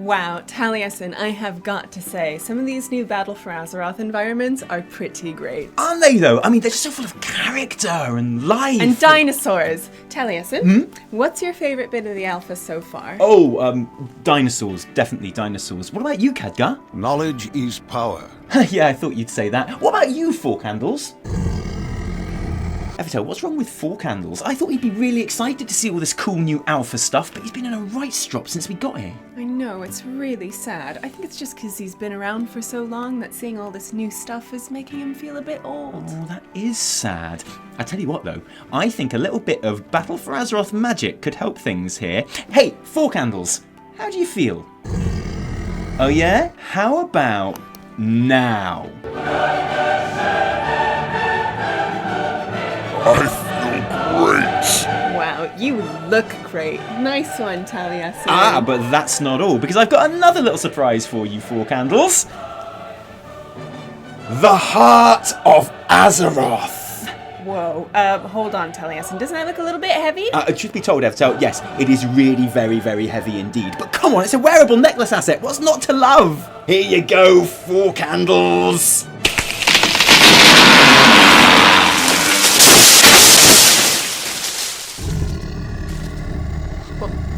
Wow, Taliesin, I have got to say, some of these new Battle for Azeroth environments are pretty great. Aren't they though? I mean, they're just so full of character and life. And dinosaurs. Taliesin, what's your favourite bit of the alpha so far? Oh, dinosaurs. Definitely dinosaurs. What about you, Khadgar? Knowledge is power. Yeah, I thought you'd say that. What about you, Four Candles? Evitel, what's wrong with Four Candles? I thought he'd be really excited to see all this cool new alpha stuff, but he's been in a right strop since we got here. I know, it's really sad. I think it's just because he's been around for so long that seeing all this new stuff is making him feel a bit old. Oh, that is sad. I tell you what though, I think a little bit of Battle for Azeroth magic could help things here. Hey, Four Candles, how do you feel? Oh yeah? How about now? I feel great. Wow, you look great. Nice one, Taliesin. Ah, but that's not all, because I've got another little surprise for you, Four Candles. The Heart of Azeroth. Whoa, hold on, Taliesin. Doesn't that look a little bit heavy? Truth be told, Evitel, yes, it is really very, very heavy indeed. But come on, it's a wearable necklace asset. What's not to love? Here you go, Four Candles.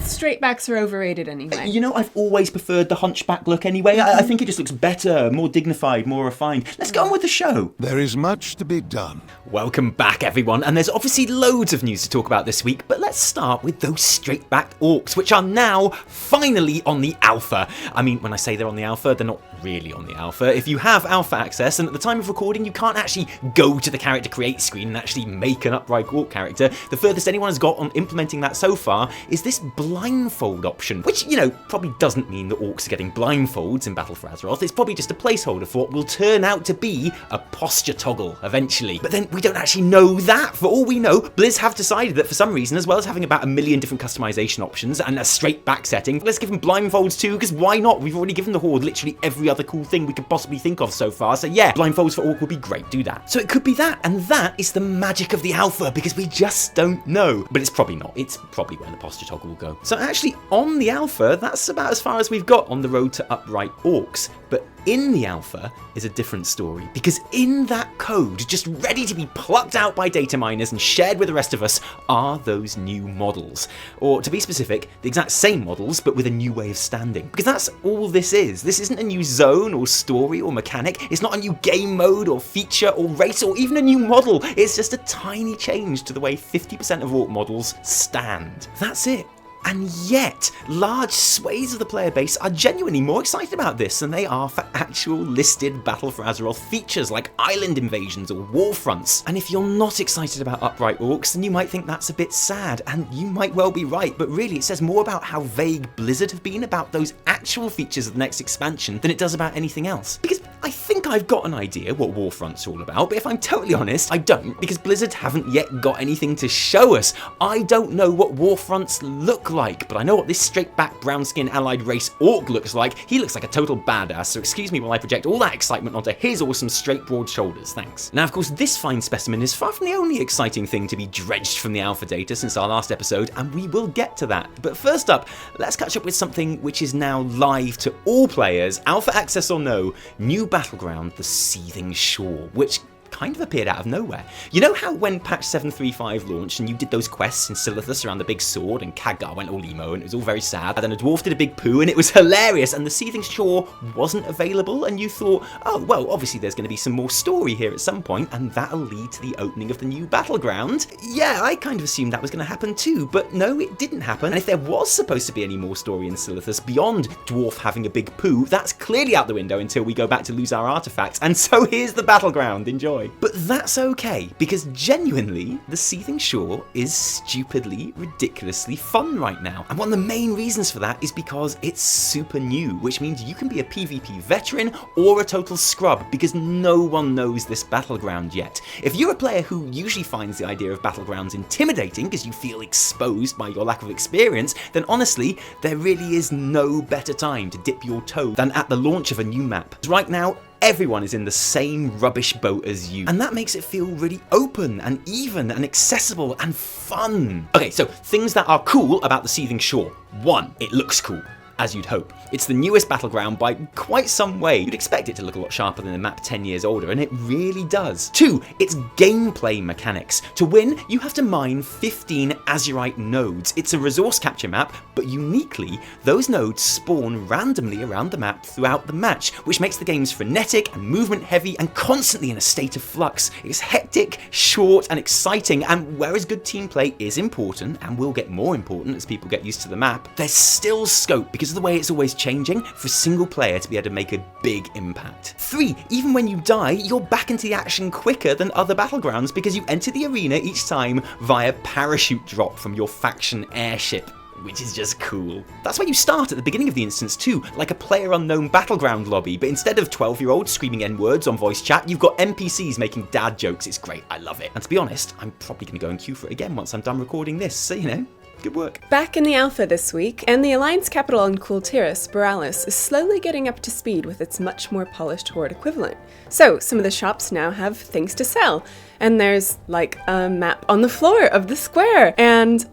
Straight backs are overrated anyway. You know, I've always preferred the hunchback look anyway. I think it just looks better, more dignified, more refined. Let's get on with the show. There is much to be done. Welcome back, everyone, and there's obviously loads of news to talk about this week, but let's start with those straight-backed orcs, which are now finally on the alpha. I mean, when I say they're on the alpha, they're not really on the alpha. If you have alpha access, and at the time of recording, you can't actually go to the character create screen and actually make an upright orc character, the furthest anyone has got on implementing that so far is this blindfold option, which, you know, probably doesn't mean that orcs are getting blindfolds in Battle for Azeroth. It's probably just a placeholder for what will turn out to be a posture toggle eventually. But then we don't actually know that. For all we know, Blizz have decided that for some reason, as well as having about 1 million different customization options and a straight back setting, let's give them blindfolds too, because why not? We've already given the Horde literally every other cool thing we could possibly think of so far. So yeah, blindfolds for orc would be great. Do that. So it could be that, and that is the magic of the alpha, because we just don't know. But it's probably not. It's probably where the posture toggle will go. So actually, on the alpha, that's about as far as we've got on the road to upright orcs. But in the alpha is a different story, because in that code, just ready to be plucked out by data miners and shared with the rest of us, are those new models. Or to be specific, the exact same models, but with a new way of standing. Because that's all this is. This isn't a new zone or story or mechanic. It's not a new game mode or feature or race or even a new model. It's just a tiny change to the way 50% of orc models stand. That's it. And yet, large swathes of the player base are genuinely more excited about this than they are for actual listed Battle for Azeroth features like island invasions or war fronts. And if you're not excited about upright orcs, then you might think that's a bit sad, and you might well be right, but really it says more about how vague Blizzard have been about those actual features of the next expansion than it does about anything else. Because I think I've got an idea what Warfront's all about, but if I'm totally honest, I don't, because Blizzard haven't yet got anything to show us. I don't know what Warfronts look like, but I know what this straight-back brown-skin allied race orc looks like. He looks like a total badass, so excuse me while I project all that excitement onto his awesome straight broad shoulders, thanks. Now, of course, this fine specimen is far from the only exciting thing to be dredged from the alpha data since our last episode, and we will get to that. But first up, let's catch up with something which is now live to all players, alpha access or no, new battleground, the Seething Shore, which kind of appeared out of nowhere. You know how when patch 7.3.5 launched and you did those quests in Silithus around the big sword and Khadgar went all emo and it was all very sad, and then a dwarf did a big poo and it was hilarious and the Seething Shore wasn't available, and you thought, oh well, obviously there's going to be some more story here at some point and that'll lead to the opening of the new battleground? Yeah, I kind of assumed that was going to happen too, but no, it didn't happen. And if there was supposed to be any more story in Silithus beyond dwarf having a big poo, that's clearly out the window until we go back to lose our artifacts, and so here's the battleground, enjoy. But that's okay, because genuinely, the Seething Shore is stupidly, ridiculously fun right now. And one of the main reasons for that is because it's super new, which means you can be a PvP veteran or a total scrub, because no one knows this battleground yet. If you're a player who usually finds the idea of battlegrounds intimidating because you feel exposed by your lack of experience, then honestly, there really is no better time to dip your toe than at the launch of a new map. Right now, everyone is in the same rubbish boat as you, and that makes it feel really open and even and accessible and fun. Okay, so things that are cool about the Seething Shore. 1, it looks cool. as you'd hope. It's the newest battleground by quite some way. You'd expect it to look a lot sharper than the map 10 years older, and it really does. 2, its gameplay mechanics. To win, you have to mine 15 Azurite nodes. It's a resource capture map, but uniquely, those nodes spawn randomly around the map throughout the match, which makes the games frenetic and movement heavy and constantly in a state of flux. It's hectic, short, and exciting, and whereas good team play is important, and will get more important as people get used to the map, there's still scope, because of the way it's always changing, for a single player to be able to make a big impact. 3, even when you die, you're back into the action quicker than other battlegrounds because you enter the arena each time via parachute drop from your faction airship, which is just cool. That's why you start at the beginning of the instance too, like a player-unknown battleground lobby, but instead of 12-year-olds screaming N-words on voice chat, you've got NPCs making dad jokes. It's great, I love it. And to be honest, I'm probably going to go and queue for it again once I'm done recording this, so you know, good work. Back in the alpha this week, and the Alliance capital in Kul Tiras, Boralus, is slowly getting up to speed with its much more polished Horde equivalent. So, some of the shops now have things to sell. And there's, like, a map on the floor of the square. And,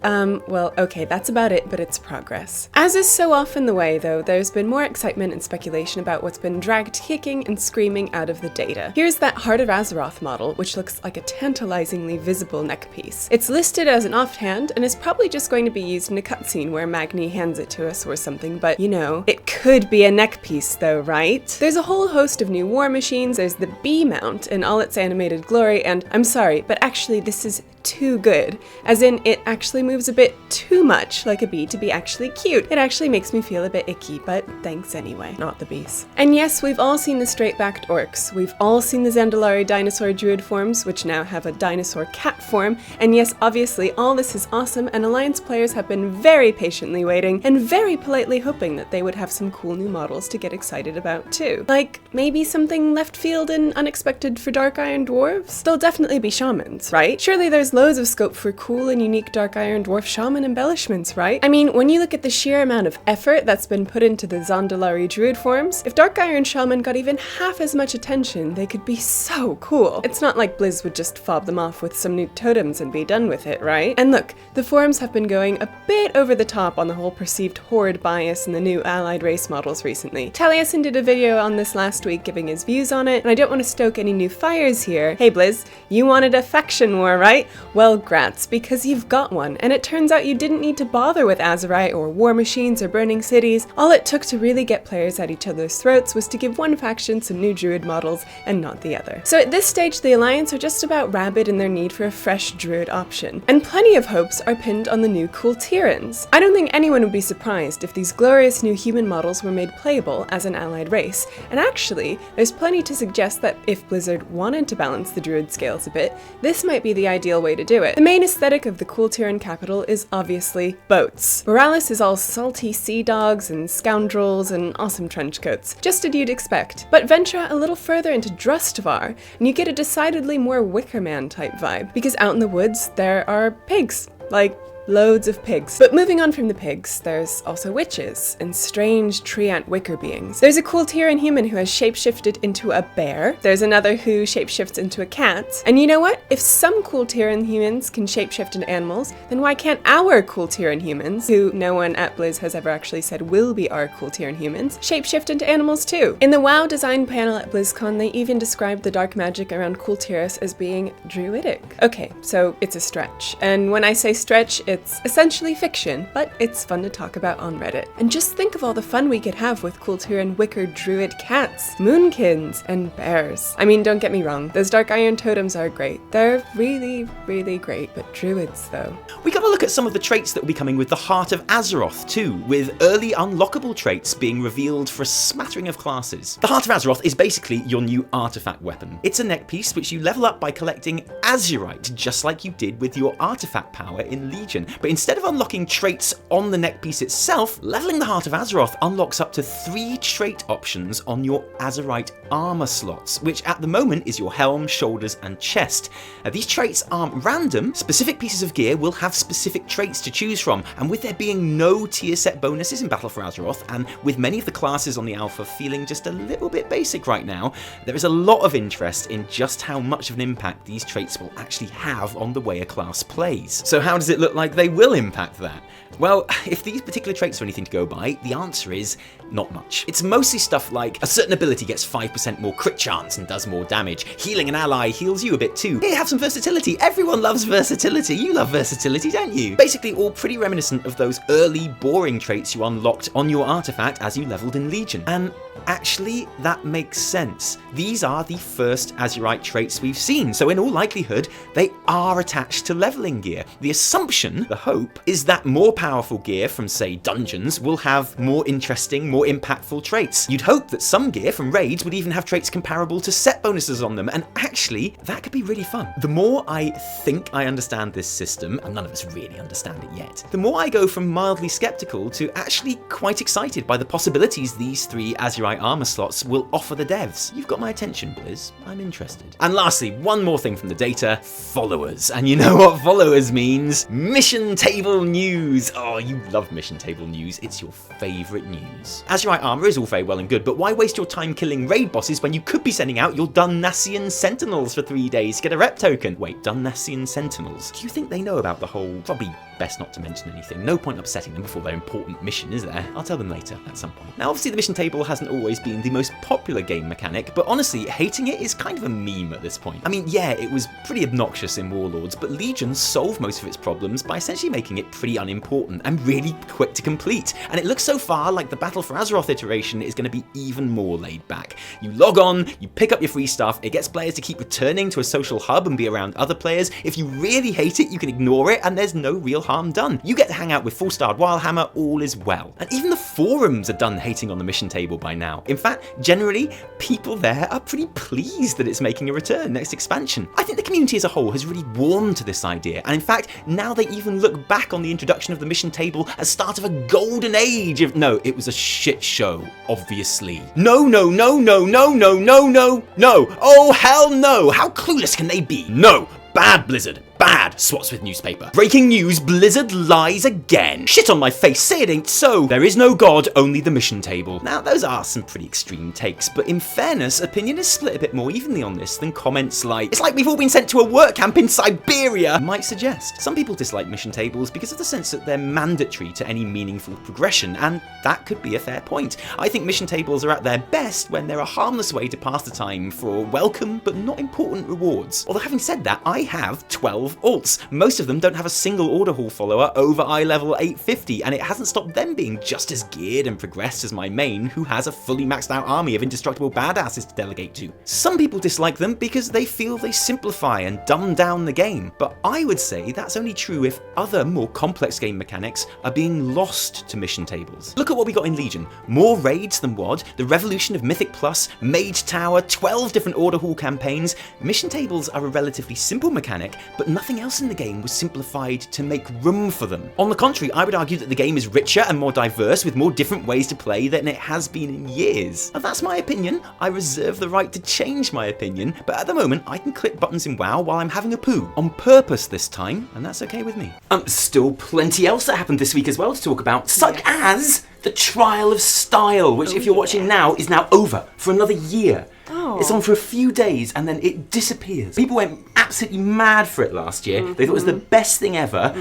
well, okay, that's about it, but it's progress. As is so often the way, though, there's been more excitement and speculation about what's been dragged kicking and screaming out of the data. Here's that Heart of Azeroth model, which looks like a tantalizingly visible neck piece. It's listed as an offhand, and is probably just going to be used in a cutscene where Magni hands it to us or something, but, you know, it could be a neck piece, though, right? There's a whole host of new war machines. There's the B mount in all its animated glory, and I'm sorry, but actually this is too good. As in, it actually moves a bit too much like a bee to be actually cute. It actually makes me feel a bit icky, but thanks anyway. Not the bees. And yes, we've all seen the straight-backed orcs. We've all seen the Zandalari dinosaur druid forms, which now have a dinosaur cat form. And yes, obviously, all this is awesome, and Alliance players have been very patiently waiting and very politely hoping that they would have some cool new models to get excited about too. Like, maybe something left field and unexpected for Dark Iron Dwarves? There'll definitely be shamans, right? Surely there's loads of scope for cool and unique Dark Iron Dwarf shaman embellishments, right? I mean, when you look at the sheer amount of effort that's been put into the Zandalari druid forms, if Dark Iron shaman got even half as much attention, they could be so cool. It's not like Blizz would just fob them off with some new totems and be done with it, right? And look, the forums have been going a bit over the top on the whole perceived horde bias in the new allied race models recently. Taliesin did a video on this last week giving his views on it, and I don't want to stoke any new fires here. Hey Blizz, you wanted a faction war, right? Well, grats, because you've got one, and it turns out you didn't need to bother with Azurite or war machines or burning cities. All it took to really get players at each other's throats was to give one faction some new druid models and not the other. So at this stage, the Alliance are just about rabid in their need for a fresh druid option, and plenty of hopes are pinned on the new Kul Tiras. I don't think anyone would be surprised if these glorious new human models were made playable as an allied race, and actually, there's plenty to suggest that if Blizzard wanted to balance the druid scales a bit, this might be the ideal way to do it. The main aesthetic of the Kul Tiran capital is obviously boats. Boralus is all salty sea dogs and scoundrels and awesome trench coats, just as you'd expect. But venture a little further into Drustvar, and you get a decidedly more Wicker Man type vibe, because out in the woods there are pigs. Like, loads of pigs. But moving on from the pigs, there's also witches and strange tree ant wicker beings. There's a Kul Tiran human who has shapeshifted into a bear. There's another who shapeshifts into a cat. And you know what? If some Kul Tiran humans can shapeshift into animals, then why can't our Kul Tiran humans, who no one at Blizz has ever actually said will be our Kul Tiran humans, shapeshift into animals too? In the WoW design panel at BlizzCon, they even described the dark magic around Kul Tiras as being druidic. Okay, so it's a stretch. And when I say stretch, it's essentially fiction, but it's fun to talk about on Reddit. And just think of all the fun we could have with Kul Tiran wicker druid cats, moonkins, and bears. I mean, don't get me wrong, those Dark Iron totems are great. They're really, really great, but druids though. We gotta look at some of the traits that will be coming with the Heart of Azeroth too, with early unlockable traits being revealed for a smattering of classes. The Heart of Azeroth is basically your new artifact weapon. It's a neck piece which you level up by collecting Azurite, just like you did with your artifact power in Legion. But instead of unlocking traits on the neck piece itself, leveling the Heart of Azeroth unlocks up to 3 trait options on your Azurite armor slots, which at the moment is your helm, shoulders, and chest. These traits aren't random. Specific pieces of gear will have specific traits to choose from, and with there being no tier set bonuses in Battle for Azeroth, and with many of the classes on the alpha feeling just a little bit basic right now, there is a lot of interest in just how much of an impact these traits will actually have on the way a class plays. So how does it look like they will impact that? Well, if these particular traits are anything to go by, the answer is not much. It's mostly stuff like a certain ability gets 5% more crit chance and does more damage. Healing an ally heals you a bit too. Here, have some versatility. Everyone loves versatility. You love versatility, don't you? Basically all pretty reminiscent of those early boring traits you unlocked on your artifact as you leveled in Legion. And actually, that makes sense. These are the first Azurite traits we've seen, so in all likelihood, they are attached to leveling gear. The assumption, the hope, is that more powerful gear from, say, dungeons will have more interesting, more impactful traits. You'd hope that some gear from raids would even have traits comparable to set bonuses on them, and actually, that could be really fun. The more I think I understand this system, and none of us really understand it yet, the more I go from mildly skeptical to actually quite excited by the possibilities these 3 Azurite armor slots will offer the devs. You've got my attention, Blizz. I'm interested. And lastly, one more thing from the data, followers. And you know what followers means? Mission table news. Oh, you love mission table news. It's your favorite news. Azurite armor is all very well and good, but why waste your time killing raid bosses when you could be sending out your Dunnassian Sentinels for 3 days to get a rep token? Wait, Dunnassian Sentinels? Do you think they know about the whole, probably best not to mention anything. No point upsetting them before their important mission, is there? I'll tell them later, at some point. Now, obviously the mission table hasn't always been the most popular game mechanic, but honestly, hating it is kind of a meme at this point. I mean, yeah, it was pretty obnoxious in Warlords, but Legion solved most of its problems by essentially making it pretty unimportant and really quick to complete. And it looks so far like the Battle for Azeroth iteration is going to be even more laid back. You log on, you pick up your free stuff, it gets players to keep returning to a social hub and be around other players. If you really hate it, you can ignore it, and there's no real harm done. You get to hang out with full-starred Wildhammer, all is well. And even the forums are done hating on the mission table by now. In fact, generally, people there are pretty pleased that it's making a return next expansion. I think the community as a whole has really warmed to this idea, and in fact, now they even look back on the introduction of the mission table as start of a golden age of— no, it was a shit show, obviously. No, no, no, no, no, no, no, no, no. Oh, hell no. How clueless can they be? No. Bad, Blizzard. Bad. Swats with newspaper. Breaking news, Blizzard lies again. Shit on my face, say it ain't so. There is no god, only the mission table. Now, those are some pretty extreme takes, but in fairness, opinion is split a bit more evenly on this than comments like, it's like we've all been sent to a work camp in Siberia might suggest. Some people dislike mission tables because of the sense that they're mandatory to any meaningful progression, and that could be a fair point. I think mission tables are at their best when they're a harmless way to pass the time for welcome but not important rewards. Although having said that, I have 12 alts. Most of them don't have a single order hall follower over eye level 850, and it hasn't stopped them being just as geared and progressed as my main, who has a fully maxed out army of indestructible badasses to delegate to. Some people dislike them because they feel they simplify and dumb down the game, but I would say that's only true if other more complex game mechanics are being lost to mission tables. Look at what we got in Legion. More raids than WoD, the revolution of Mythic Plus, Mage Tower, 12 different order hall campaigns. Mission tables are a relatively simple mechanic, but nothing else in the game was simplified to make room for them. On the contrary, I would argue that the game is richer and more diverse with more different ways to play than it has been in years. And that's my opinion. I reserve the right to change my opinion, but at the moment I can click buttons in WoW while I'm having a poo. On purpose this time, and that's okay with me. Still plenty else that happened this week as well to talk about, such as the Trial of Style, which if you're watching now is now over for another year. Oh. It's on for a few days and then it disappears. People went absolutely mad for it last year. They thought it was the best thing ever.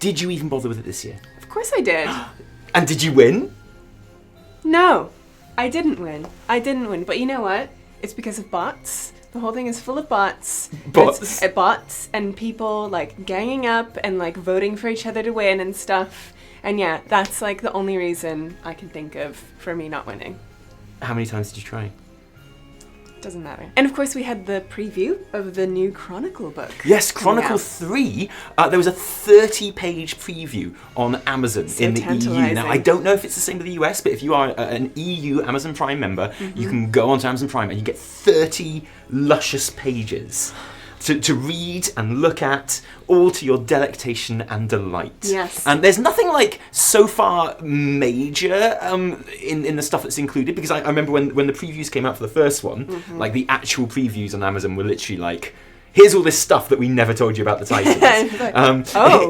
Did you even bother with it this year? Of course I did. And did you win? No, I didn't win. But you know what? It's because of bots. The whole thing is full of bots. Bots? Bots and people like ganging up and like voting for each other to win and stuff. And yeah, that's like the only reason I can think of for me not winning. How many times did you try? Doesn't matter. And of course we had the preview of the new Chronicle book. Yes, Chronicle 3. There was a 30-page preview on Amazon in the EU. Now, I don't know if it's the same in the US, but if you are an EU Amazon Prime member, you can go onto Amazon Prime and you get 30 luscious pages to read and look at, all to your delectation and delight. Yes. And there's nothing like so far major in the stuff that's included, because I remember when the previews came out for the first one, like the actual previews on Amazon were literally like, here's all this stuff that we never told you about the Titans.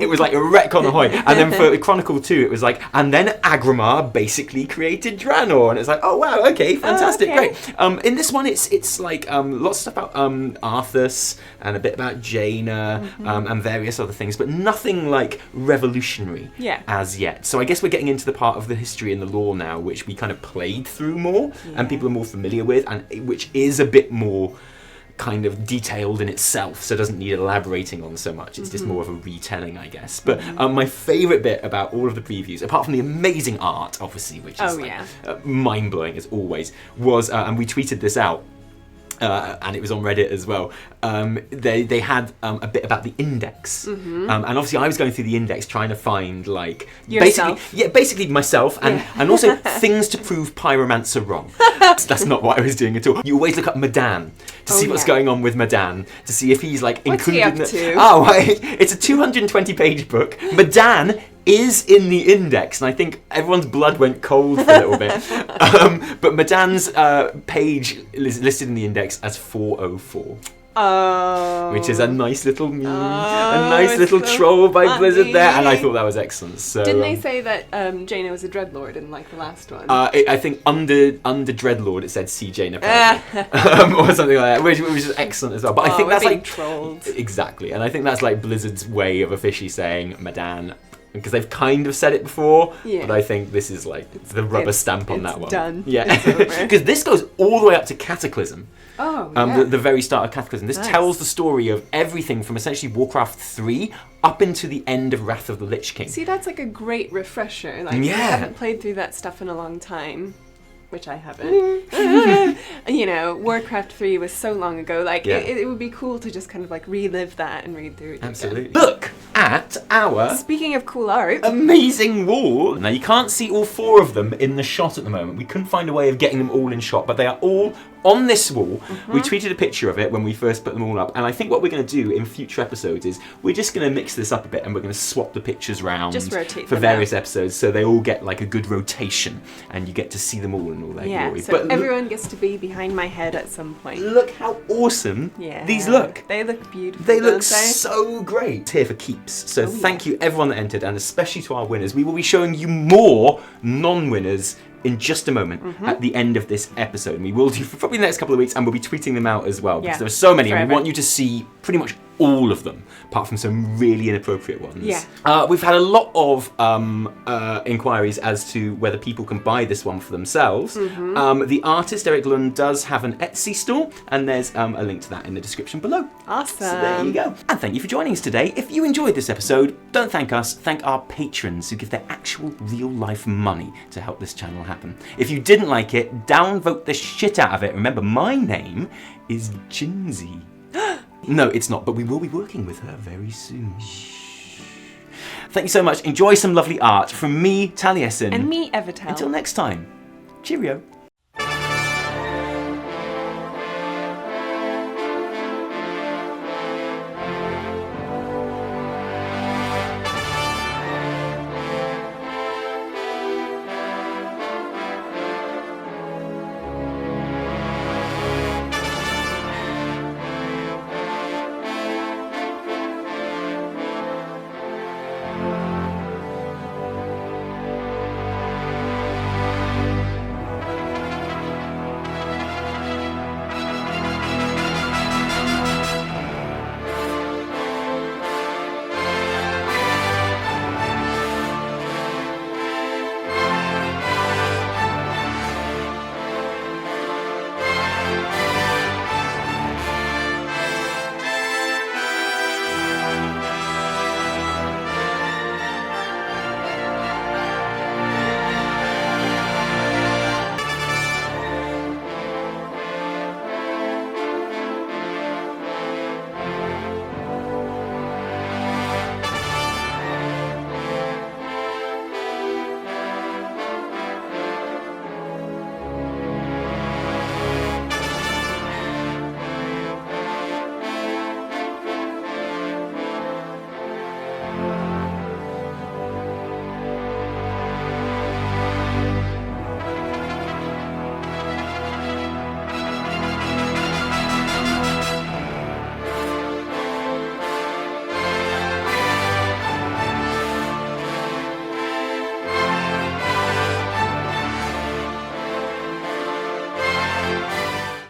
It was like a retcon ahoy. And then for Chronicle 2, it was like, and then Agramar basically created Draenor. And it's like, oh wow, okay, fantastic, great. In this one, it's like lots of stuff about Arthas and a bit about Jaina and various other things, but nothing like revolutionary as yet. So I guess we're getting into the part of the history and the lore now, which we kind of played through more and people are more familiar with, and which is a bit more kind of detailed in itself, so it doesn't need elaborating on so much. It's just more of a retelling, I guess. But my favourite bit about all of the previews, apart from the amazing art, obviously, which is mind-blowing as always, was, and we tweeted this out, and it was on Reddit as well. They had a bit about the index, and obviously I was going through the index trying to find like basically myself, and also things to prove pyromancer wrong. That's not what I was doing at all. You always look up Madan to see what's going on with Madan, to see if he's like included. What's he up to? Oh, it's a 220-page book. Madan is in the index, and I think everyone's blood went cold for a little bit. But Madan's page is listed in the index as 404. Oh. Which is a nice little meme, a nice little troll by funny. Blizzard there, and I thought that was excellent. So, didn't they say that Jaina was a dreadlord in like the last one? I think under Dreadlord it said see Jaina or something like that, which is excellent as well. But I think that's like trolled. Exactly, and I think that's like Blizzard's way of officially saying Madan. Because they've kind of said it before, but I think this is like the rubber stamp on that one. Done. Yeah, because this goes all the way up to Cataclysm. Oh, the very start of Cataclysm. This tells the story of everything from essentially Warcraft 3 up into the end of Wrath of the Lich King. See, that's like a great refresher. Like, I haven't played through that stuff in a long time. Which I haven't. You know, Warcraft 3 was so long ago. Like, it would be cool to just kind of like relive that and read through it. Absolutely. Look at our... Speaking of cool art. Amazing wall. Now, you can't see all 4 of them in the shot at the moment. We couldn't find a way of getting them all in shot, but they are all on this wall. We tweeted a picture of it when we first put them all up, and I think what we're going to do in future episodes is we're just going to mix this up a bit, and we're going to swap the pictures round just rotate for various episodes, so they all get like a good rotation, and you get to see them all in all their glory. So but everyone gets to be behind my head at some point. Look how awesome these look. They look beautiful. They look so great. It's here for keeps. So thank you everyone that entered, and especially to our winners. We will be showing you more non-winners in just a moment at the end of this episode. And we will do for probably the next couple of weeks, and we'll be tweeting them out as well, because there are so many and we want you to see pretty much all of them, apart from some really inappropriate ones. We've had a lot of inquiries as to whether people can buy this one for themselves. The artist, Eric Lunn, does have an Etsy store, and there's a link to that in the description below. Awesome. So there you go. And thank you for joining us today. If you enjoyed this episode, don't thank us, thank our patrons who give their actual real-life money to help this channel happen. If you didn't like it, downvote the shit out of it. Remember, my name is Jinsey. No, it's not, but we will be working with her very soon. Thank you so much. Enjoy some lovely art from me, Taliesin. And me, Evitel. Until next time, cheerio.